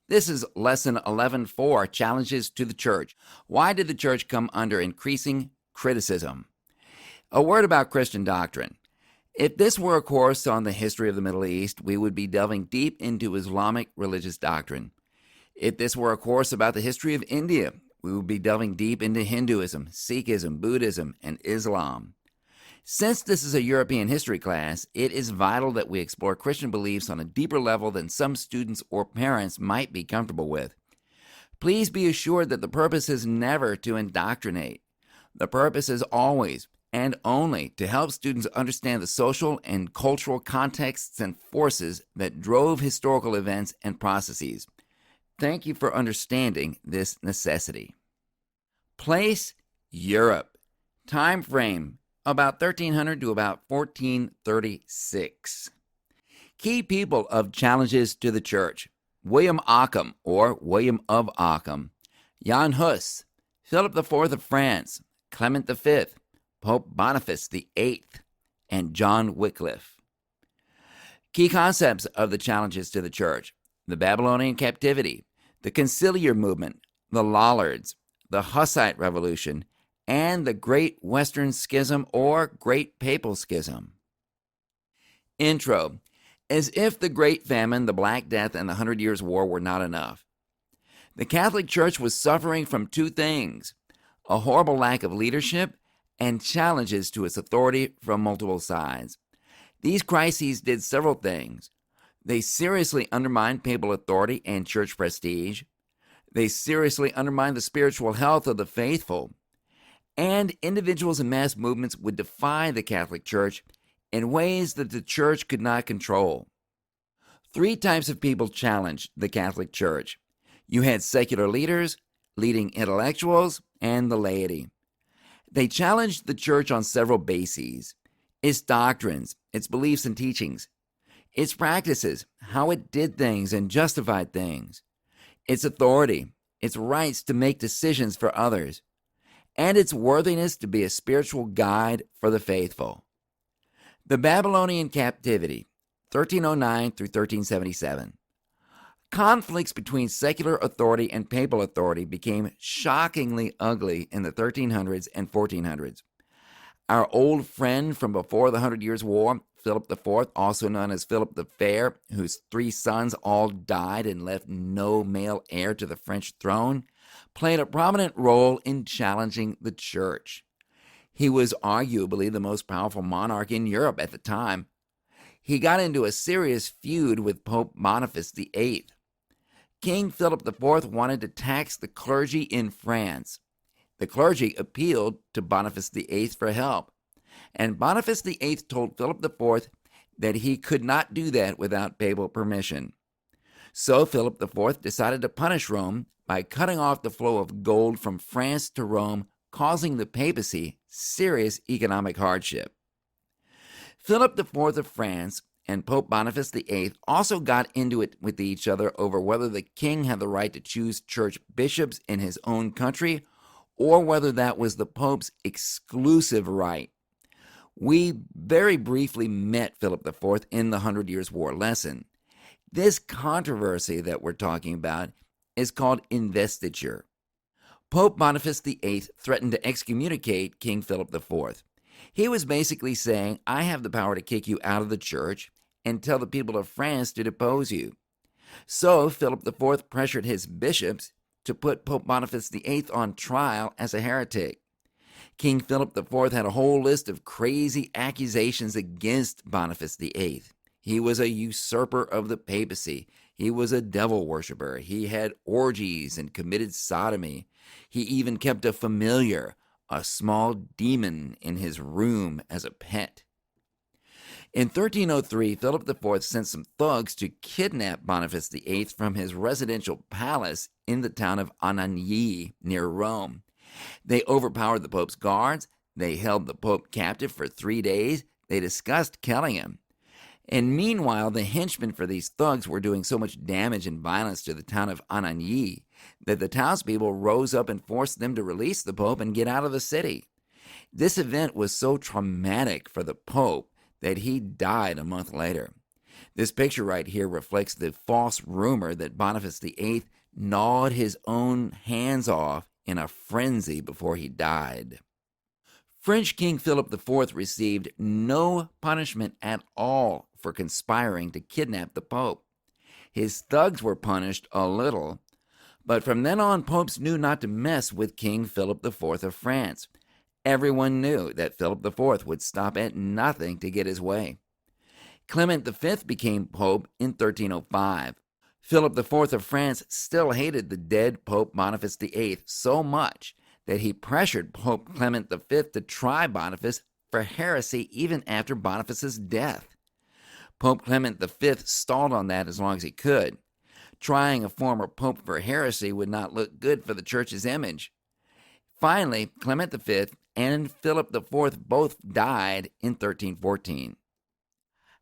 This is Lesson 11.4, Challenges to the Church. Why did the Church come under increasing criticism? A word about Christian doctrine. If this were a course on the history of the Middle East, we would be delving deep into Islamic religious doctrine. If this were a course about the history of India, we would be delving deep into Hinduism, Sikhism, Buddhism, and Islam. Since this is a European history class, it is vital that we explore Christian beliefs on a deeper level than some students or parents might be comfortable with. Please be assured that the purpose is never to indoctrinate. The purpose is always and only to help students understand the social and cultural contexts and forces that drove historical events and processes. Thank you for understanding this necessity. Place, Europe. Time frame, about 1300 to about 1436. Key people of Challenges to the Church: William Ockham, or William of Ockham, Jan Hus, Philip IV of France, Clement V, Pope Boniface VIII, and John Wycliffe. Key concepts of the Challenges to the Church: the Babylonian Captivity, the Conciliar Movement, the Lollards, the Hussite Revolution, and the Great Western Schism or Great Papal Schism. Intro. As if the Great Famine, the Black Death, and the 100 Years' War were not enough, the Catholic Church was suffering from two things: a horrible lack of leadership and challenges to its authority from multiple sides. These crises did several things. They seriously undermined papal authority and church prestige. They seriously undermined the spiritual health of the faithful. And individuals and mass movements would defy the Catholic Church in ways that the Church could not control. Three types of people challenged the Catholic Church. You had secular leaders, leading intellectuals, and the laity. They challenged the Church on several bases: its doctrines, its beliefs and teachings, its practices, how it did things and justified things, its authority, its rights to make decisions for others, and its worthiness to be a spiritual guide for the faithful. The Babylonian Captivity, 1309 through 1377. Conflicts between secular authority and papal authority became shockingly ugly in the 1300s and 1400s. Our old friend from before the 100 Years' War, Philip IV, also known as Philip the Fair, whose three sons all died and left no male heir to the French throne, played a prominent role in challenging the Church. He was arguably the most powerful monarch in Europe at the time. He got into a serious feud with Pope Boniface VIII. King Philip IV wanted to tax the clergy in France. The clergy appealed to Boniface VIII for help, and Boniface VIII told Philip IV that he could not do that without papal permission. So Philip IV decided to punish Rome by cutting off the flow of gold from France to Rome, causing the papacy serious economic hardship. Philip IV of France and Pope Boniface VIII also got into it with each other over whether the king had the right to choose church bishops in his own country or whether that was the Pope's exclusive right. We very briefly met Philip IV in the 100 Years' War lesson. This controversy that we're talking about is called investiture. Pope Boniface VIII threatened to excommunicate King Philip IV. He was basically saying, I have the power to kick you out of the church and tell the people of France to depose you. So Philip IV pressured his bishops to put Pope Boniface VIII on trial as a heretic. King Philip IV had a whole list of crazy accusations against Boniface VIII. He was a usurper of the papacy. He was a devil worshiper. He had orgies and committed sodomy. He even kept a familiar, a small demon, in his room as a pet. In 1303, Philip IV sent some thugs to kidnap Boniface VIII from his residential palace in the town of Anagni near Rome. They overpowered the Pope's guards. They held the Pope captive for 3 days. They discussed killing him. And meanwhile, the henchmen for these thugs were doing so much damage and violence to the town of Anagni that the townspeople rose up and forced them to release the Pope and get out of the city. This event was so traumatic for the Pope that he died a month later. This picture right here reflects the false rumor that Boniface VIII gnawed his own hands off in a frenzy before he died. French King Philip IV received no punishment at all for conspiring to kidnap the Pope. His thugs were punished a little, but from then on, popes knew not to mess with King Philip IV of France. Everyone knew that Philip IV would stop at nothing to get his way. Clement V became pope in 1305. Philip IV of France still hated the dead Pope Boniface VIII so much that he pressured Pope Clement V to try Boniface for heresy even after Boniface's death. Pope Clement V stalled on that as long as he could. Trying a former pope for heresy would not look good for the church's image. Finally, Clement V and Philip IV both died in 1314.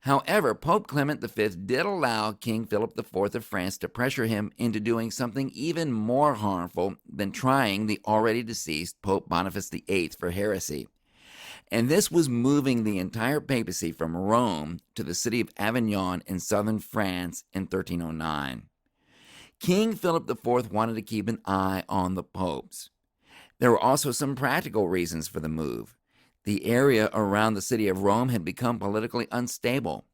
However, Pope Clement V did allow King Philip IV of France to pressure him into doing something even more harmful than trying the already deceased Pope Boniface VIII for heresy. And this was moving the entire papacy from Rome to the city of Avignon in southern France in 1309. King Philip IV wanted to keep an eye on the popes. There were also some practical reasons for the move. The area around the city of Rome had become politically unstable.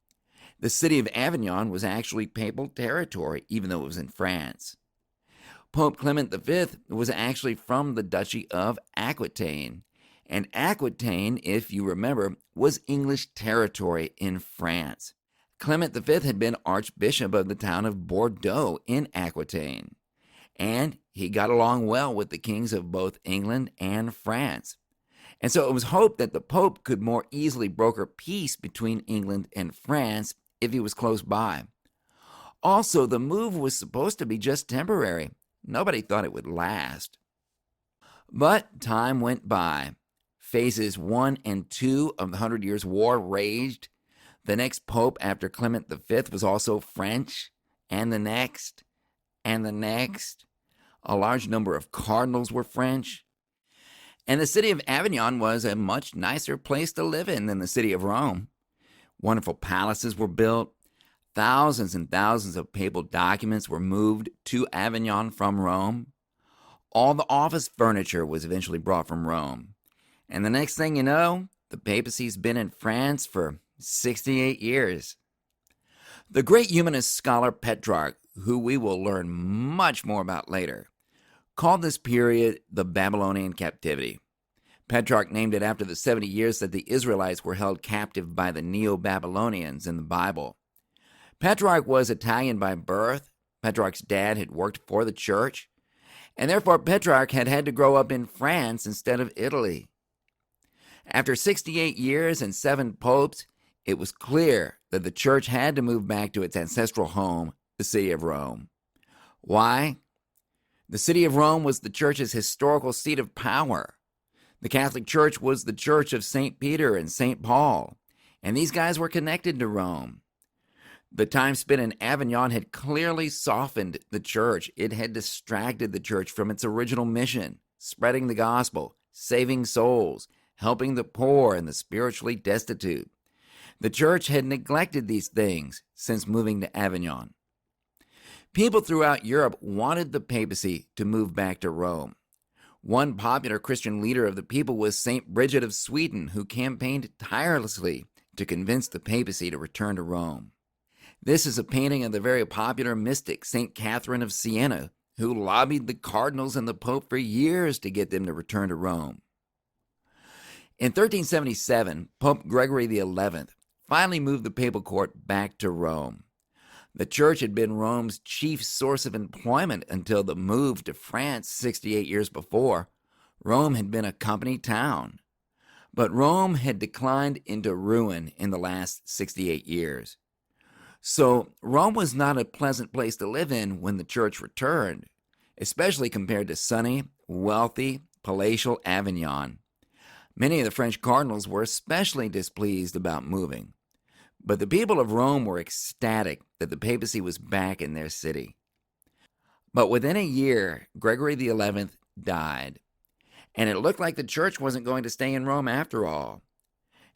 The city of Avignon was actually papal territory, even though it was in France. Pope Clement V was actually from the Duchy of Aquitaine, and Aquitaine, if you remember, was English territory in France. Clement V had been Archbishop of the town of Bordeaux in Aquitaine, and he got along well with the kings of both England and France. And so it was hoped that the Pope could more easily broker peace between England and France if he was close by. Also, the move was supposed to be just temporary. Nobody thought it would last. But time went by. Phases 1 and 2 of the 100 Years' War raged. The next pope after Clement V was also French, and the next, and the next. A large number of cardinals were French. And the city of Avignon was a much nicer place to live in than the city of Rome. Wonderful palaces were built. Thousands and thousands of papal documents were moved to Avignon from Rome. All the office furniture was eventually brought from Rome. And the next thing you know, the papacy's been in France for 68 years. The great humanist scholar Petrarch, who we will learn much more about later, called this period the Babylonian Captivity. Petrarch named it after the 70 years that the Israelites were held captive by the Neo-Babylonians in the Bible. Petrarch was Italian by birth. Petrarch's dad had worked for the church, and therefore Petrarch had had to grow up in France instead of Italy. After 68 years and 7 popes, it was clear that the church had to move back to its ancestral home, the city of Rome. Why? The city of Rome was the church's historical seat of power. The Catholic Church was the church of St. Peter and St. Paul, and these guys were connected to Rome. The time spent in Avignon had clearly softened the church. It had distracted the church from its original mission, spreading the gospel, saving souls, helping the poor and the spiritually destitute. The church had neglected these things since moving to Avignon. People throughout Europe wanted the papacy to move back to Rome. One popular Christian leader of the people was St. Bridget of Sweden, who campaigned tirelessly to convince the papacy to return to Rome. This is a painting of the very popular mystic St. Catherine of Siena, who lobbied the cardinals and the pope for years to get them to return to Rome. In 1377, Pope Gregory XI finally moved the papal court back to Rome. The church had been Rome's chief source of employment until the move to France 68 years before. Rome had been a company town. But Rome had declined into ruin in the last 68 years. So Rome was not a pleasant place to live in when the church returned, especially compared to sunny, wealthy, palatial Avignon. Many of the French cardinals were especially displeased about moving. But the people of Rome were ecstatic that the papacy was back in their city. But within a year, Gregory XI died, and it looked like the church wasn't going to stay in Rome after all.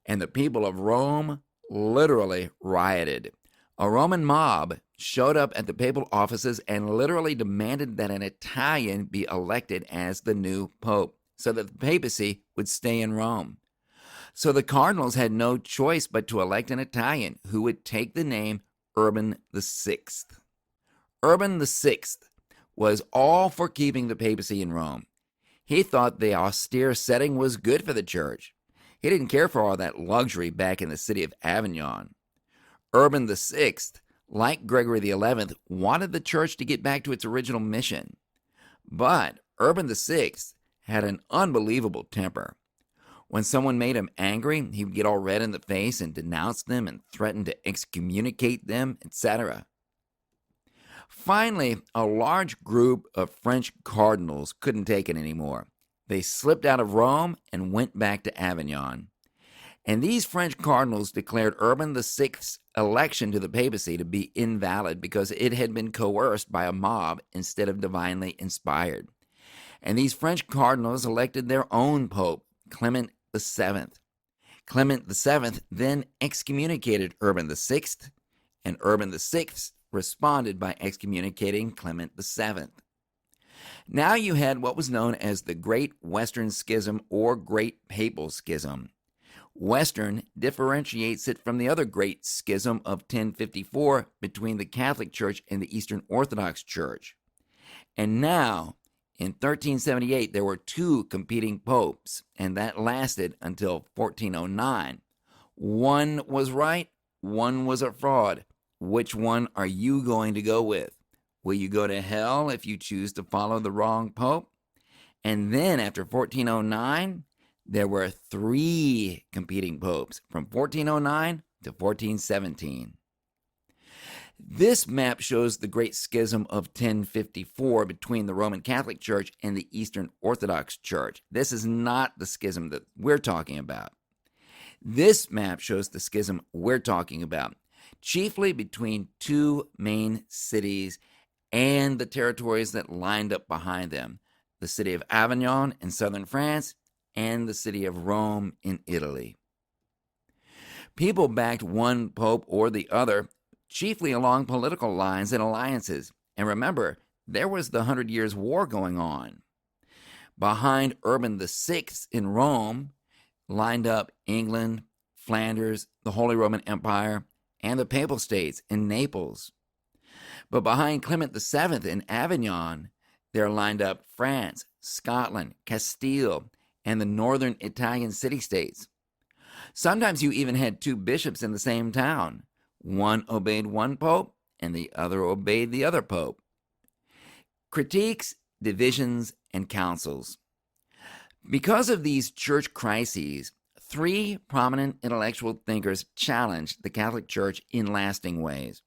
And the people of Rome literally rioted. A Roman mob showed up at the papal offices and literally demanded that an Italian be elected as the new pope so that the papacy would stay in Rome. So the cardinals had no choice but to elect an Italian who would take the name Urban VI. Urban VI was all for keeping the papacy in Rome. He thought the austere setting was good for the church. He didn't care for all that luxury back in the city of Avignon. Urban VI, like Gregory XI, wanted the church to get back to its original mission. But Urban VI had an unbelievable temper. When someone made him angry, he would get all red in the face and denounce them and threaten to excommunicate them, etc. Finally, a large group of French cardinals couldn't take it anymore. They slipped out of Rome and went back to Avignon. And these French cardinals declared Urban VI's election to the papacy to be invalid because it had been coerced by a mob instead of divinely inspired. And these French cardinals elected their own pope, Clement VII. Clement VII then excommunicated Urban VI, and Urban VI responded by excommunicating Clement VII. Now you had what was known as the Great Western Schism or Great Papal Schism. Western differentiates it from the other Great Schism of 1054 between the Catholic Church and the Eastern Orthodox Church. And now, in 1378, there were two competing popes, and that lasted until 1409. One was right, one was a fraud. Which one are you going to go with? Will you go to hell if you choose to follow the wrong pope? And then after 1409, there were three competing popes from 1409 to 1417. This map shows the Great Schism of 1054 between the Roman Catholic Church and the Eastern Orthodox Church. This is not the schism that we're talking about. This map shows the schism we're talking about, chiefly between two main cities and the territories that lined up behind them, the city of Avignon in southern France and the city of Rome in Italy. People backed one pope or the other, chiefly along political lines and alliances. And remember, there was the 100 Years' War going on. Behind Urban VI in Rome lined up England, Flanders, the Holy Roman Empire, and the Papal States in Naples. But behind Clement VII in Avignon, there lined up France, Scotland, Castile, and the northern Italian city-states. Sometimes you even had two bishops in the same town. One obeyed one pope, and the other obeyed the other pope. Critiques, divisions, and councils. Because of these church crises, three prominent intellectual thinkers challenged the Catholic Church in lasting ways.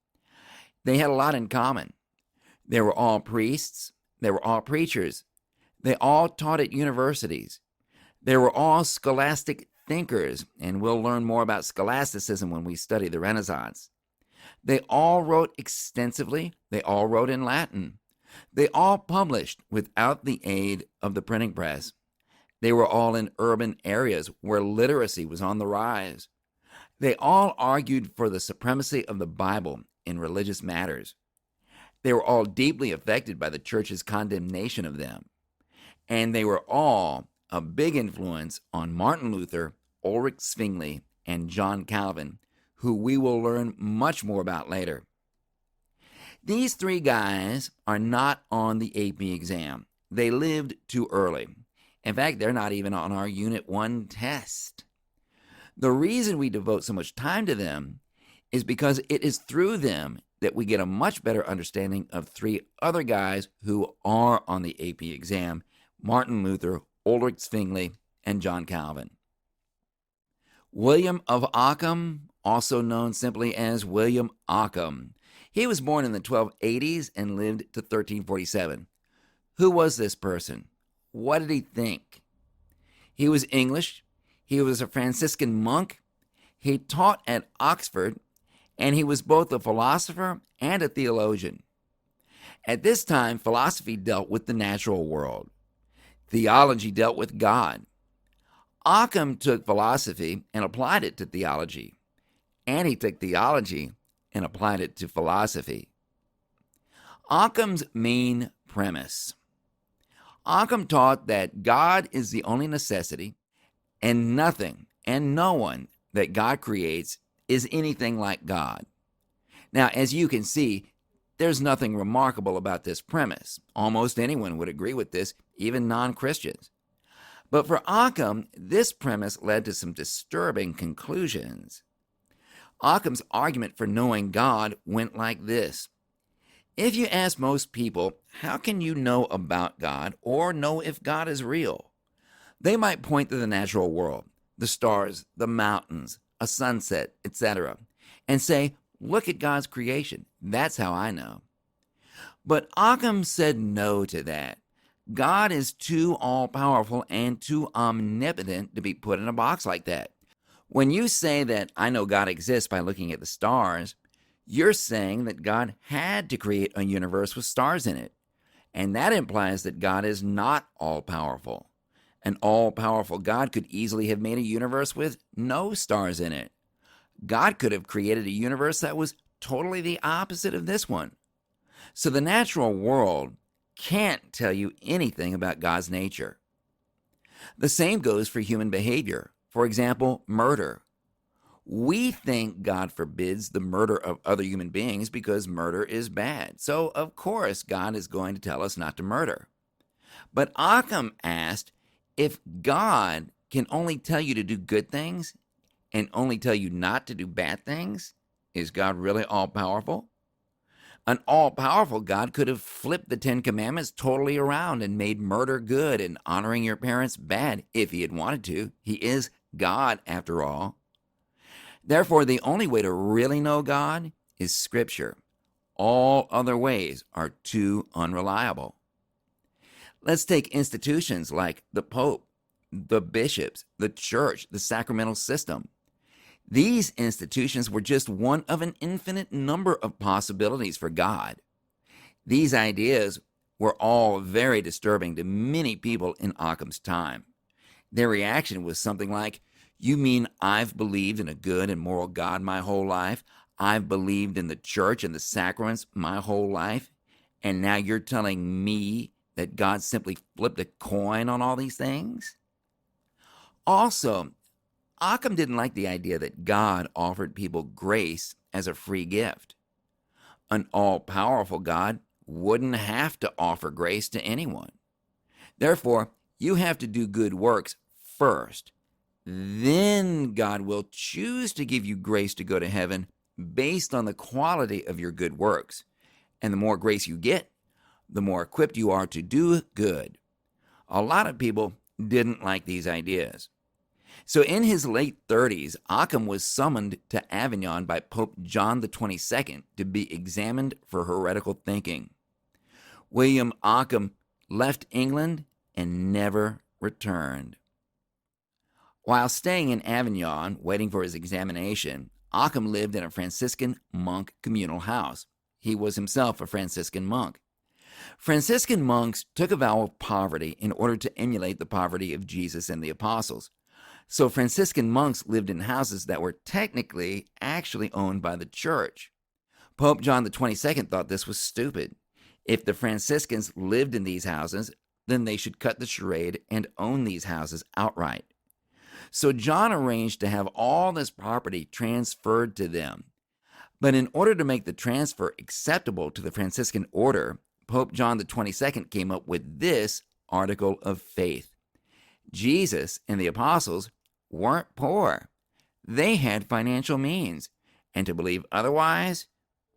They had a lot in common. They were all priests. They were all preachers. They all taught at universities. They were all scholastic thinkers, and we'll learn more about scholasticism when we study the Renaissance. They all wrote extensively. They all wrote in Latin. They all published without the aid of the printing press. They were all in urban areas where literacy was on the rise. They all argued for the supremacy of the Bible in religious matters. They were all deeply affected by the church's condemnation of them. And they were all a big influence on Martin Luther, Ulrich Zwingli, and John Calvin, who we will learn much more about later. These three guys are not on the AP exam. They lived too early. In fact, they're not even on our Unit 1 test. The reason we devote so much time to them is because it is through them that we get a much better understanding of three other guys who are on the AP exam: Martin Luther, Ulrich Zwingli, and John Calvin. William of Ockham, also known simply as William Ockham. He was born in the 1280s and lived to 1347. Who was this person? What did he think? He was English. He was a Franciscan monk. He taught at Oxford, and he was both a philosopher and a theologian. At this time, philosophy dealt with the natural world. Theology dealt with God. Ockham took philosophy and applied it to theology. And he took theology and applied it to philosophy. Ockham's main premise. Ockham taught that God is the only necessity, and nothing and no one that God creates is anything like God. Now, as you can see, there's nothing remarkable about this premise. Almost anyone would agree with this, even non-Christians. But for Ockham, this premise led to some disturbing conclusions. Ockham's argument for knowing God went like this. If you ask most people, how can you know about God or know if God is real? They might point to the natural world, the stars, the mountains, a sunset, etc., and say, look at God's creation. That's how I know. But Ockham said no to that. God is too all-powerful and too omnipotent to be put in a box like that. When you say that I know God exists by looking at the stars, you're saying that God had to create a universe with stars in it. And that implies that God is not all-powerful. An all-powerful God could easily have made a universe with no stars in it. God could have created a universe that was totally the opposite of this one. So the natural world can't tell you anything about God's nature. The same goes for human behavior. For example, murder. We think God forbids the murder of other human beings because murder is bad. So, of course, God is going to tell us not to murder. But Ockham asked, if God can only tell you to do good things and only tell you not to do bad things, is God really all-powerful? An all-powerful God could have flipped the Ten Commandments totally around and made murder good and honoring your parents bad if he had wanted to. He is God, after all. Therefore, the only way to really know God is Scripture. All other ways are too unreliable. Let's take institutions like the Pope, the bishops, the church, the sacramental system. These institutions were just one of an infinite number of possibilities for God. These ideas were all very disturbing to many people in Ockham's time. Their reaction was something like, you mean I've believed in a good and moral God my whole life? I've believed in the church and the sacraments my whole life? And now you're telling me that God simply flipped a coin on all these things? Also, Ockham didn't like the idea that God offered people grace as a free gift. An all-powerful God wouldn't have to offer grace to anyone. Therefore, you have to do good works first. Then God will choose to give you grace to go to heaven based on the quality of your good works. And the more grace you get, the more equipped you are to do good. A lot of people didn't like these ideas. So in his late 30s, Ockham was summoned to Avignon by Pope John XXII to be examined for heretical thinking. William Ockham left England and never returned. While staying in Avignon, waiting for his examination, Ockham lived in a Franciscan monk communal house. He was himself a Franciscan monk. Franciscan monks took a vow of poverty in order to emulate the poverty of Jesus and the apostles. So Franciscan monks lived in houses that were technically actually owned by the church. Pope John XXII thought this was stupid. If the Franciscans lived in these houses, then they should cut the charade and own these houses outright. So John arranged to have all this property transferred to them. But in order to make the transfer acceptable to the Franciscan order, Pope John XXII came up with this article of faith. Jesus and the apostles weren't poor. They had financial means, and to believe otherwise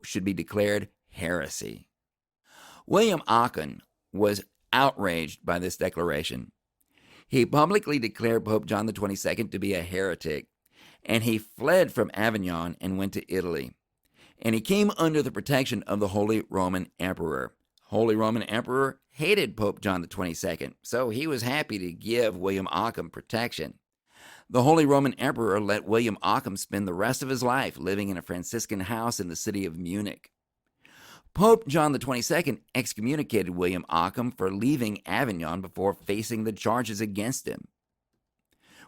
should be declared heresy. William Ockham was outraged by this declaration. He publicly declared Pope John XXII to be a heretic, and he fled from Avignon and went to Italy. And he came under the protection of the Holy Roman Emperor. Holy Roman Emperor hated Pope John XXII, so he was happy to give William Ockham protection. The Holy Roman Emperor let William Ockham spend the rest of his life living in a Franciscan house in the city of Munich. Pope John XXII excommunicated William Ockham for leaving Avignon before facing the charges against him.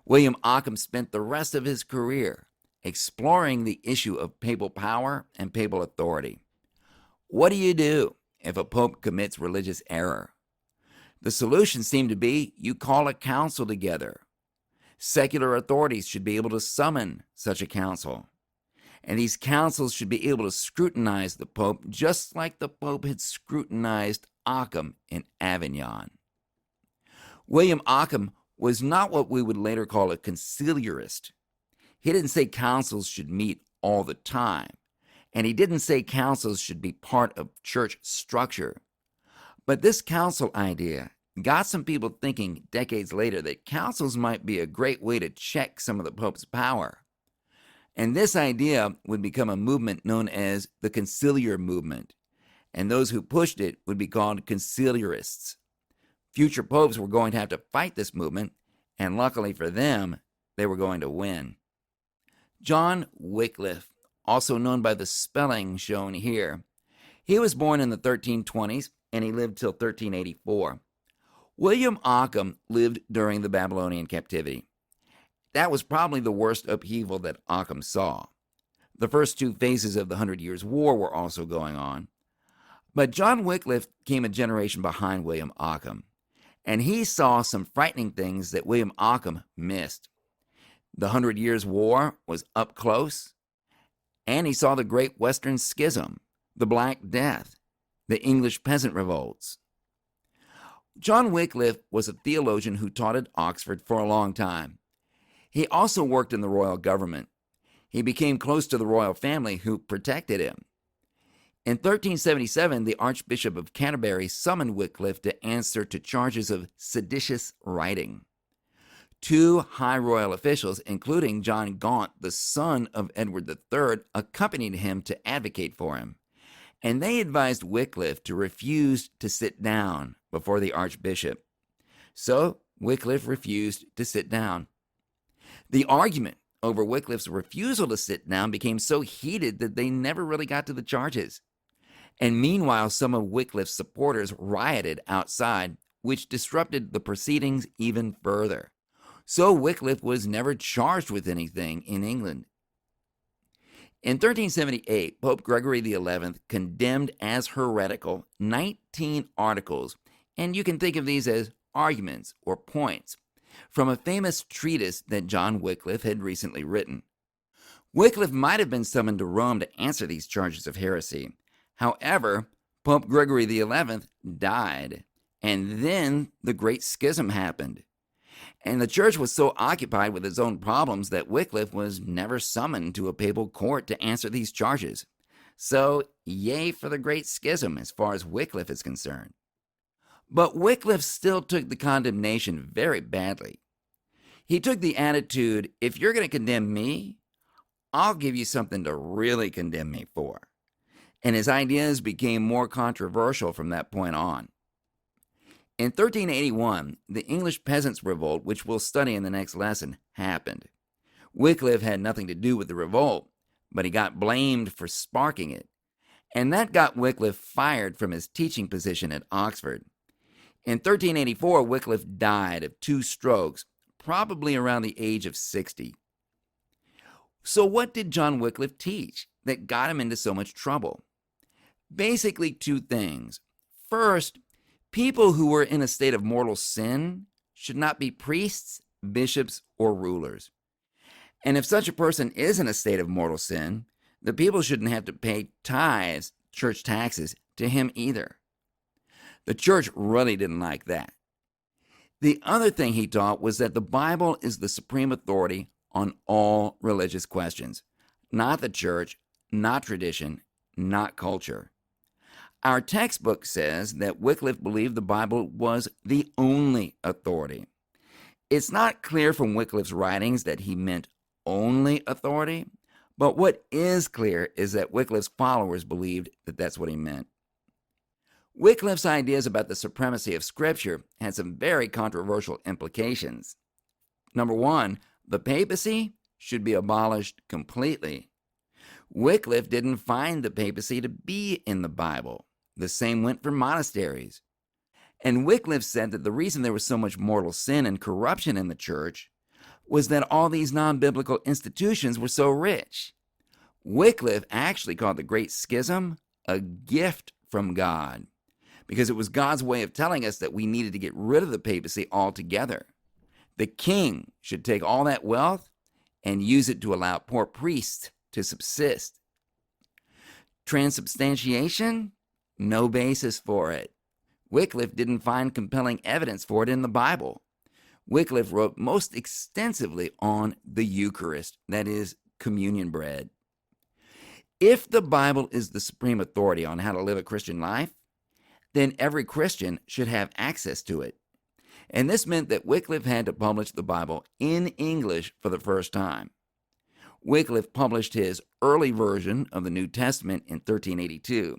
William Ockham spent the rest of his career exploring the issue of papal power and papal authority. What do you do if a pope commits religious error? The solution seemed to be you call a council together. Secular authorities should be able to summon such a council. And these councils should be able to scrutinize the pope just like the pope had scrutinized Ockham in Avignon. William Ockham was not what we would later call a conciliarist. He didn't say councils should meet all the time, and he didn't say councils should be part of church structure. But this council idea got some people thinking decades later that councils might be a great way to check some of the Pope's power. And this idea would become a movement known as the conciliar movement, and those who pushed it would be called conciliarists. Future popes were going to have to fight this movement, and luckily for them, they were going to win. John Wycliffe, also known by the spelling shown here, he was born in the 1320s and he lived till 1384. William Ockham lived during the Babylonian Captivity. That was probably the worst upheaval that Ockham saw. The first two phases of the 100 Years' War were also going on. But John Wycliffe came a generation behind William Ockham, and he saw some frightening things that William Ockham missed. The 100 Years' War was up close, and he saw the Great Western Schism, the Black Death, the English Peasant Revolts. John Wycliffe was a theologian who taught at Oxford for a long time. He also worked in the royal government. He became close to the royal family who protected him. In 1377, the Archbishop of Canterbury summoned Wycliffe to answer to charges of seditious writing. Two high royal officials, including John Gaunt, the son of Edward III, accompanied him to advocate for him, and they advised Wycliffe to refuse to sit down before the Archbishop. So Wycliffe refused to sit down. The argument over Wycliffe's refusal to sit down became so heated that they never really got to the charges. And meanwhile, some of Wycliffe's supporters rioted outside, which disrupted the proceedings even further. So Wycliffe was never charged with anything in England. In 1378, Pope Gregory XI condemned as heretical 19 articles, and you can think of these as arguments or points, from a famous treatise that John Wycliffe had recently written. Wycliffe might have been summoned to Rome to answer these charges of heresy. However, Pope Gregory XI died, and then the Great Schism happened. And the church was so occupied with its own problems that Wycliffe was never summoned to a papal court to answer these charges. So, yay for the Great Schism as far as Wycliffe is concerned. But Wycliffe still took the condemnation very badly. He took the attitude, if you're going to condemn me, I'll give you something to really condemn me for. And his ideas became more controversial from that point on. In 1381, the English Peasants Revolt, which we'll study in the next lesson, happened. Wycliffe had nothing to do with the revolt, but he got blamed for sparking it. And that got Wycliffe fired from his teaching position at Oxford. In 1384, Wycliffe died of 2 strokes, probably around the age of 60. So what did John Wycliffe teach that got him into so much trouble? Basically 2 things. First, people who were in a state of mortal sin should not be priests, bishops, or rulers. And if such a person is in a state of mortal sin, the people shouldn't have to pay tithes, church taxes, to him either. The church really didn't like that. The other thing he taught was that the Bible is the supreme authority on all religious questions, not the church, not tradition, not culture. Our textbook says that Wycliffe believed the Bible was the only authority. It's not clear from Wycliffe's writings that he meant only authority, but what is clear is that Wycliffe's followers believed that that's what he meant. Wycliffe's ideas about the supremacy of Scripture had some very controversial implications. Number 1, the papacy should be abolished completely. Wycliffe didn't find the papacy to be in the Bible. The same went for monasteries. And Wycliffe said that the reason there was so much mortal sin and corruption in the church was that all these non-biblical institutions were so rich. Wycliffe actually called the Great Schism a gift from God, because it was God's way of telling us that we needed to get rid of the papacy altogether. The king should take all that wealth and use it to allow poor priests to subsist. Transubstantiation? No basis for it. Wycliffe didn't find compelling evidence for it in the Bible. Wycliffe wrote most extensively on the Eucharist, that is, communion bread. If the Bible is the supreme authority on how to live a Christian life, then every Christian should have access to it. And this meant that Wycliffe had to publish the Bible in English for the first time. Wycliffe published his early version of the New Testament in 1382,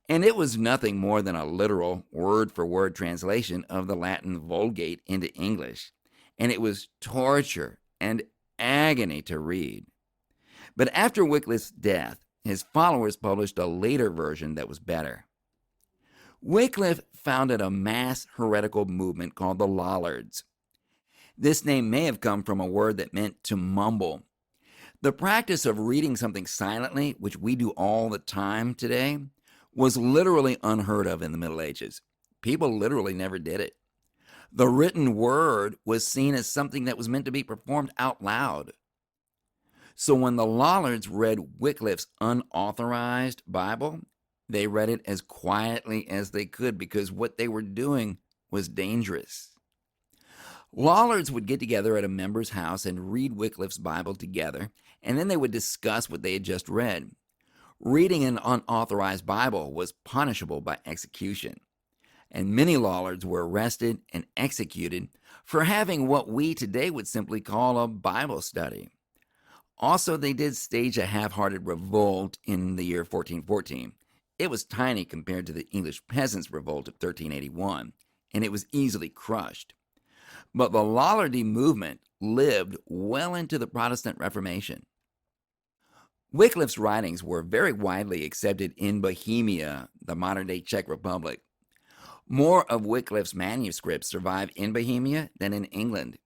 and it was nothing more than a literal word-for-word translation of the Latin Vulgate into English, and it was torture and agony to read. But after Wycliffe's death, his followers published a later version that was better. Wycliffe founded a mass heretical movement called the Lollards. This name may have come from a word that meant to mumble. The practice of reading something silently, which we do all the time today, was literally unheard of in the Middle Ages. People literally never did it. The written word was seen as something that was meant to be performed out loud. So when the Lollards read Wycliffe's unauthorized Bible, they read it as quietly as they could because what they were doing was dangerous. Lollards would get together at a member's house and read Wycliffe's Bible together, and then they would discuss what they had just read. Reading an unauthorized Bible was punishable by execution, and many Lollards were arrested and executed for having what we today would simply call a Bible study. Also, they did stage a half-hearted revolt in the year 1414. It was tiny compared to the English Peasants Revolt of 1381, and it was easily crushed. But the Lollardy movement lived well into the Protestant Reformation. Wycliffe's writings were very widely accepted in Bohemia, the modern-day Czech Republic. More of Wycliffe's manuscripts survive in Bohemia than in England.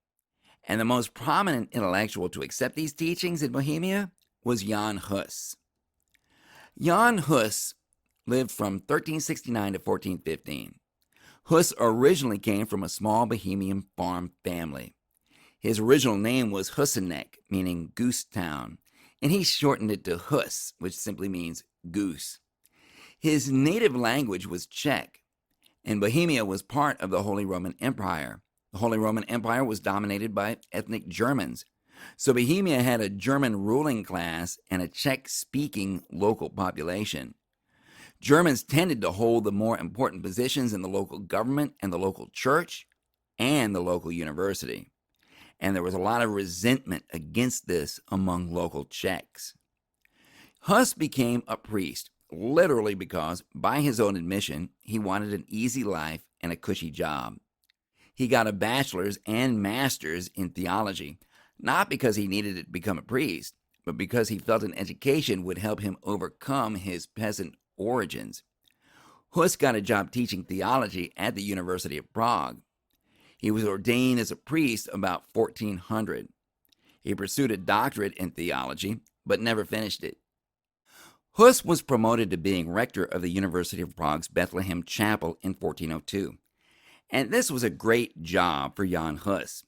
And the most prominent intellectual to accept these teachings in Bohemia was Jan Hus. Jan Hus lived from 1369 to 1415. Hus originally came from a small Bohemian farm family. His original name was Husinek, meaning goose town, and he shortened it to Hus, which simply means goose. His native language was Czech, and Bohemia was part of the Holy Roman Empire. The Holy Roman Empire was dominated by ethnic Germans, so Bohemia had a German ruling class and a Czech-speaking local population. Germans tended to hold the more important positions in the local government and the local church and the local university. And there was a lot of resentment against this among local Czechs. Hus became a priest, literally because, by his own admission, he wanted an easy life and a cushy job. He got a bachelor's and master's in theology, not because he needed to become a priest, but because he felt an education would help him overcome his peasant origins. Hus got a job teaching theology at the University of Prague. He was ordained as a priest about 1400. He pursued a doctorate in theology, but never finished it. Hus was promoted to being rector of the University of Prague's Bethlehem Chapel in 1402. And this was a great job for Jan Hus.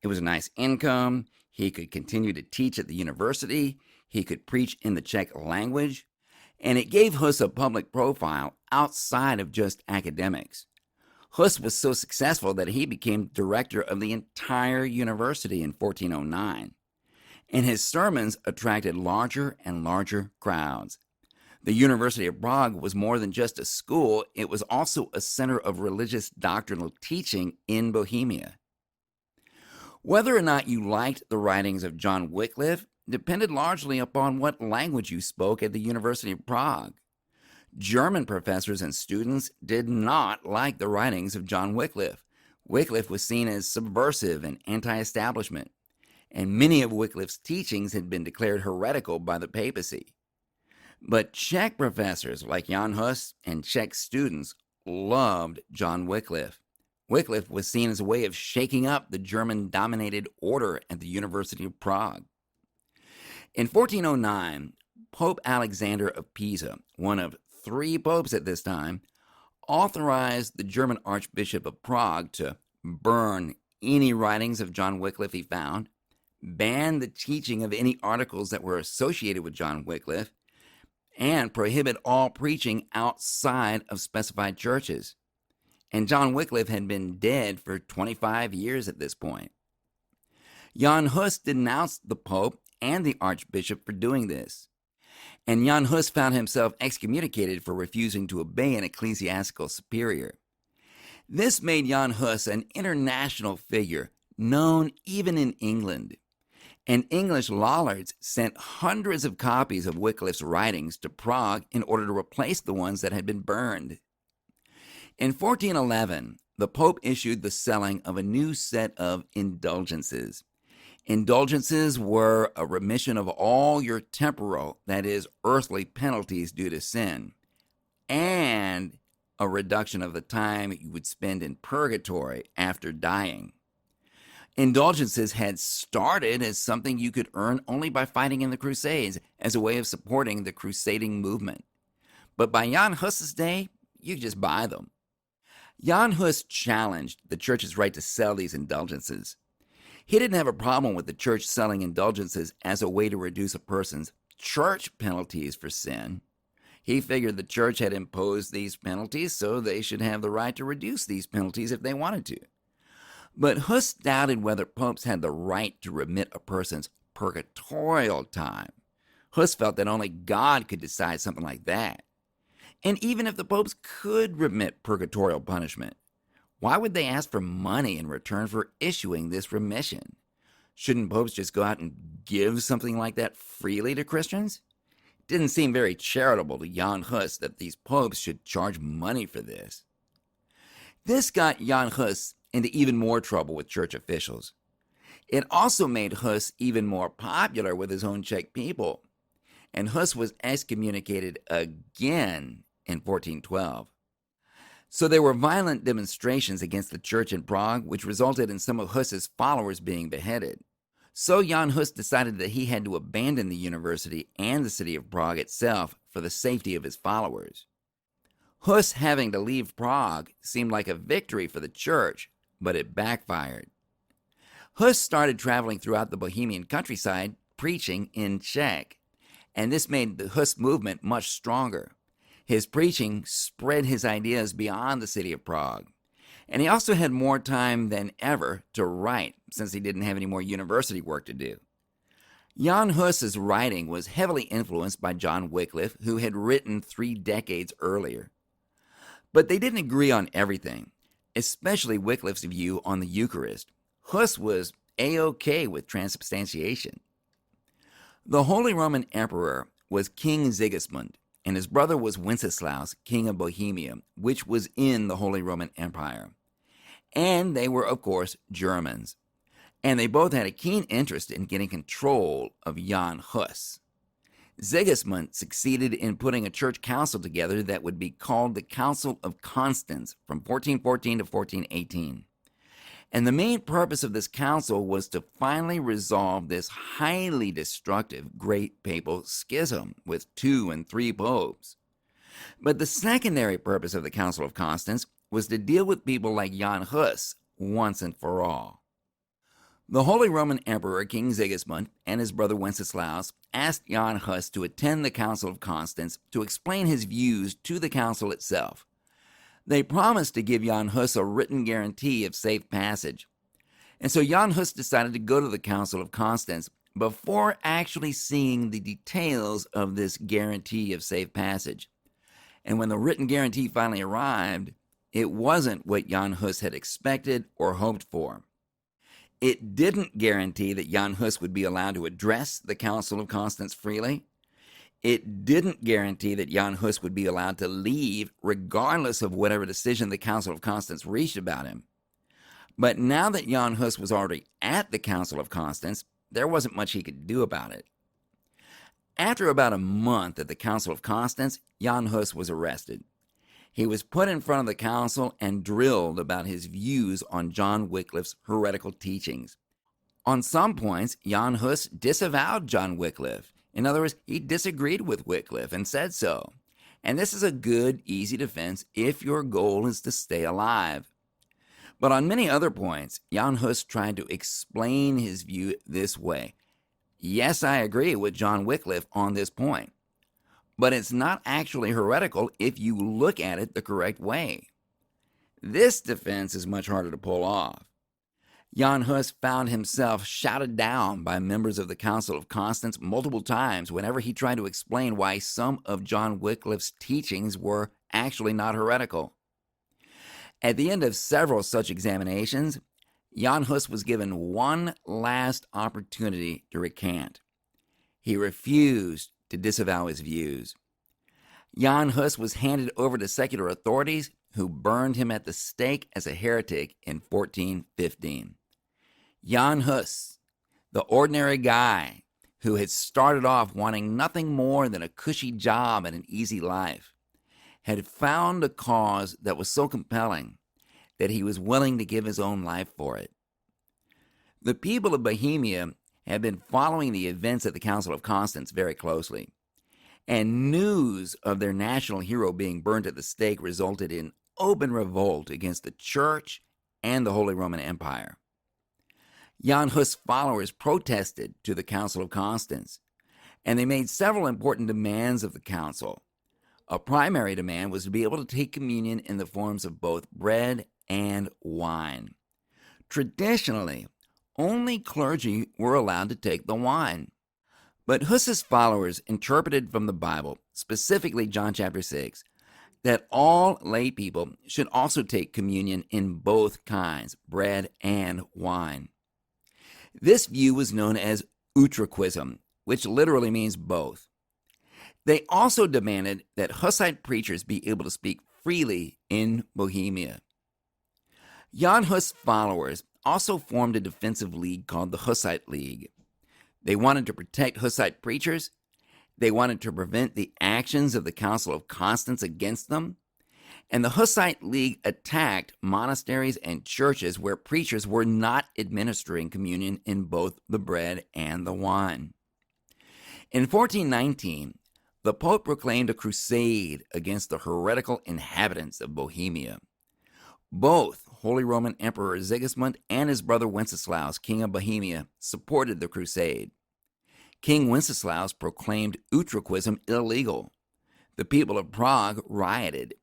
It was a nice income. He could continue to teach at the university. He could preach in the Czech language. And it gave Hus a public profile outside of just academics. Hus was so successful that he became director of the entire university in 1409. And his sermons attracted larger and larger crowds. The University of Prague was more than just a school, it was also a center of religious doctrinal teaching in Bohemia. Whether or not you liked the writings of John Wycliffe depended largely upon what language you spoke at the University of Prague. German professors and students did not like the writings of John Wycliffe. Wycliffe was seen as subversive and anti-establishment, and many of Wycliffe's teachings had been declared heretical by the papacy. But Czech professors like Jan Hus and Czech students loved John Wycliffe. Wycliffe was seen as a way of shaking up the German-dominated order at the University of Prague. In 1409, Pope Alexander of Pisa, one of 3 popes at this time, authorized the German Archbishop of Prague to burn any writings of John Wycliffe he found, ban the teaching of any articles that were associated with John Wycliffe, and prohibit all preaching outside of specified churches. And John Wycliffe had been dead for 25 years at this point. Jan Hus denounced the Pope and the Archbishop for doing this, and Jan Hus found himself excommunicated for refusing to obey an ecclesiastical superior. This made Jan Hus an international figure, known even in England, and English lollards sent hundreds of copies of Wycliffe's writings to Prague in order to replace the ones that had been burned. In 1411, the Pope issued the selling of a new set of indulgences. Indulgences were a remission of all your temporal, that is, earthly penalties due to sin, and a reduction of the time you would spend in purgatory after dying. Indulgences had started as something you could earn only by fighting in the Crusades as a way of supporting the crusading movement. But by Jan Hus's day, you could just buy them. Jan Hus challenged the church's right to sell these indulgences. He didn't have a problem with the church selling indulgences as a way to reduce a person's church penalties for sin. He figured the church had imposed these penalties, so they should have the right to reduce these penalties if they wanted to. But Hus doubted whether popes had the right to remit a person's purgatorial time. Hus felt that only God could decide something like that. And even if the popes could remit purgatorial punishment, why would they ask for money in return for issuing this remission? Shouldn't popes just go out and give something like that freely to Christians? It didn't seem very charitable to Jan Hus that these popes should charge money for this. This got Jan Hus into even more trouble with church officials. It also made Hus even more popular with his own Czech people, and Hus was excommunicated again in 1412. So there were violent demonstrations against the church in Prague, which resulted in some of Hus's followers being beheaded. So Jan Hus decided that he had to abandon the university and the city of Prague itself for the safety of his followers. Hus having to leave Prague seemed like a victory for the church, but it backfired. Hus started traveling throughout the Bohemian countryside, preaching in Czech, and this made the Hus movement much stronger. His preaching spread his ideas beyond the city of Prague, and he also had more time than ever to write, since he didn't have any more university work to do. Jan Hus's writing was heavily influenced by John Wycliffe, who had written 3 decades earlier. But they didn't agree on everything, especially Wycliffe's view on the Eucharist. Hus was A-OK with transubstantiation. The Holy Roman Emperor was King Sigismund, and his brother was Wenceslaus, King of Bohemia, which was in the Holy Roman Empire. And they were, of course, Germans. And they both had a keen interest in getting control of Jan Hus. Sigismund succeeded in putting a church council together that would be called the Council of Constance from 1414 to 1418. And the main purpose of this council was to finally resolve this highly destructive Great Papal Schism with 2 and 3 popes. But the secondary purpose of the Council of Constance was to deal with people like Jan Hus once and for all. The Holy Roman Emperor King Sigismund and his brother Wenceslaus asked Jan Hus to attend the Council of Constance to explain his views to the council itself. They promised to give Jan Hus a written guarantee of safe passage. And so Jan Hus decided to go to the Council of Constance before actually seeing the details of this guarantee of safe passage. And when the written guarantee finally arrived, it wasn't what Jan Hus had expected or hoped for. It didn't guarantee that Jan Hus would be allowed to address the Council of Constance freely. It didn't guarantee that Jan Hus would be allowed to leave regardless of whatever decision the Council of Constance reached about him. But now that Jan Hus was already at the Council of Constance, there wasn't much he could do about it. After about a month at the Council of Constance, Jan Hus was arrested. He was put in front of the council and drilled about his views on John Wycliffe's heretical teachings. On some points, Jan Hus disavowed John Wycliffe. In other words, he disagreed with Wycliffe and said so. And this is a good, easy defense if your goal is to stay alive. But on many other points, Jan Hus tried to explain his view this way. Yes, I agree with John Wycliffe on this point, but it's not actually heretical if you look at it the correct way. This defense is much harder to pull off. Jan Hus found himself shouted down by members of the Council of Constance multiple times whenever he tried to explain why some of John Wycliffe's teachings were actually not heretical. At the end of several such examinations, Jan Hus was given one last opportunity to recant. He refused to disavow his views. Jan Hus was handed over to secular authorities who burned him at the stake as a heretic in 1415. Jan Hus, the ordinary guy who had started off wanting nothing more than a cushy job and an easy life, had found a cause that was so compelling that he was willing to give his own life for it. The people of Bohemia had been following the events at the Council of Constance very closely, and news of their national hero being burned at the stake resulted in open revolt against the Church and the Holy Roman Empire. Jan Hus' followers protested to the Council of Constance, and they made several important demands of the council. A primary demand was to be able to take communion in the forms of both bread and wine. Traditionally, only clergy were allowed to take the wine. But Hus' followers interpreted from the Bible, specifically John chapter 6, that all lay people should also take communion in both kinds, bread and wine. This view was known as Utraquism, which literally means both. They also demanded that Hussite preachers be able to speak freely in Bohemia. Jan Hus' followers also formed a defensive league called the Hussite League. They wanted to protect Hussite preachers. They wanted to prevent the actions of the Council of Constance against them. And the Hussite League attacked monasteries and churches where preachers were not administering communion in both the bread and the wine. In 1419, the Pope proclaimed a crusade against the heretical inhabitants of Bohemia. Both Holy Roman Emperor Sigismund and his brother Wenceslaus, King of Bohemia, supported the crusade. King Wenceslaus proclaimed Utraquism illegal. The people of Prague rioted,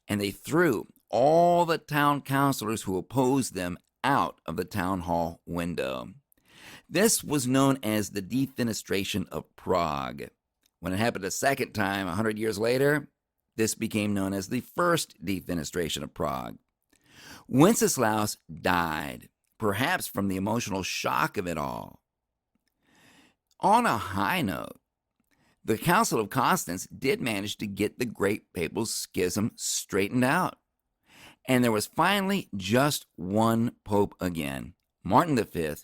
and they threw all the town councilors who opposed them out of the town hall window. This was known as the Defenestration of Prague. When it happened a second time 100 years later, this became known as the First Defenestration of Prague. Wenceslaus died, perhaps from the emotional shock of it all. On a high note, the Council of Constance did manage to get the Great Papal Schism straightened out. And there was finally just one pope again, Martin V,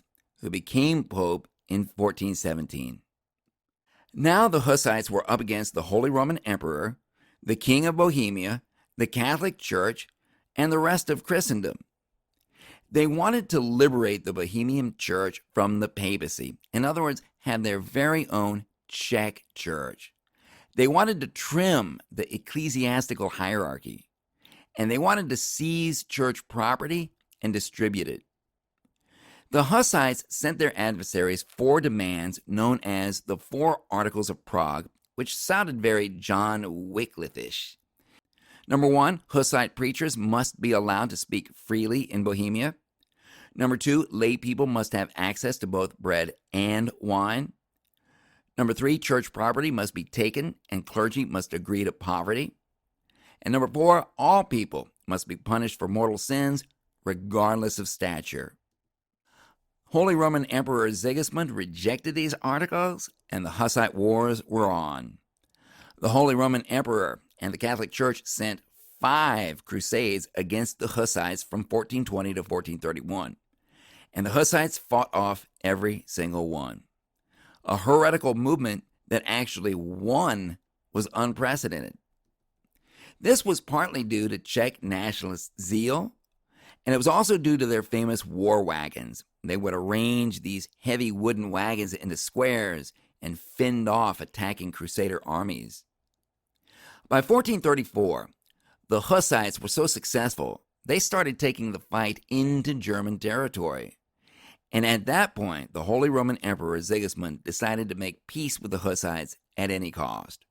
who became pope in 1417. Now the Hussites were up against the Holy Roman Emperor, the King of Bohemia, the Catholic Church, and the rest of Christendom. They wanted to liberate the Bohemian Church from the papacy. In other words, have their very own Czech church. They wanted to trim the ecclesiastical hierarchy, and they wanted to seize church property and distribute it. The Hussites sent their adversaries 4 demands known as the Four Articles of Prague, which sounded very John Wycliffish. Number 1, Hussite preachers must be allowed to speak freely in Bohemia. Number 2, lay people must have access to both bread and wine. Number 3, church property must be taken and clergy must agree to poverty. And number 4, all people must be punished for mortal sins regardless of stature. Holy Roman Emperor Sigismund rejected these articles, and the Hussite Wars were on. The Holy Roman Emperor and the Catholic Church sent 5 crusades against the Hussites from 1420 to 1431, and the Hussites fought off every single one. A heretical movement that actually won was unprecedented. This was partly due to Czech nationalist zeal, and it was also due to their famous war wagons. They would arrange these heavy wooden wagons into squares and fend off attacking Crusader armies. By 1434, the Hussites were so successful, they started taking the fight into German territory. And at that point, the Holy Roman Emperor Sigismund decided to make peace with the Hussites at any cost.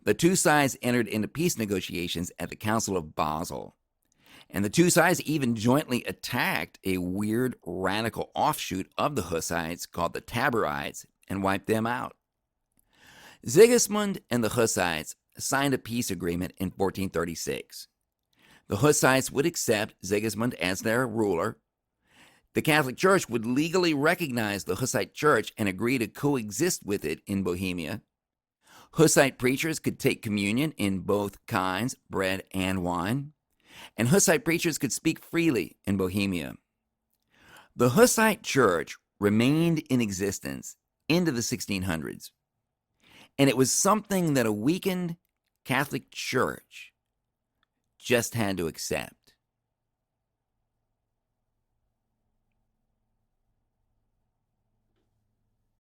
The two sides entered into peace negotiations at the Council of Basel. And the two sides even jointly attacked a weird radical offshoot of the Hussites called the Taborites and wiped them out. Sigismund and the Hussites signed a peace agreement in 1436. The Hussites would accept Sigismund as their ruler. The Catholic Church would legally recognize the Hussite Church and agree to coexist with it in Bohemia. Hussite preachers could take communion in both kinds, bread and wine. And Hussite preachers could speak freely in Bohemia. The Hussite Church remained in existence into the 1600s. And it was something that a weakened Catholic Church just had to accept.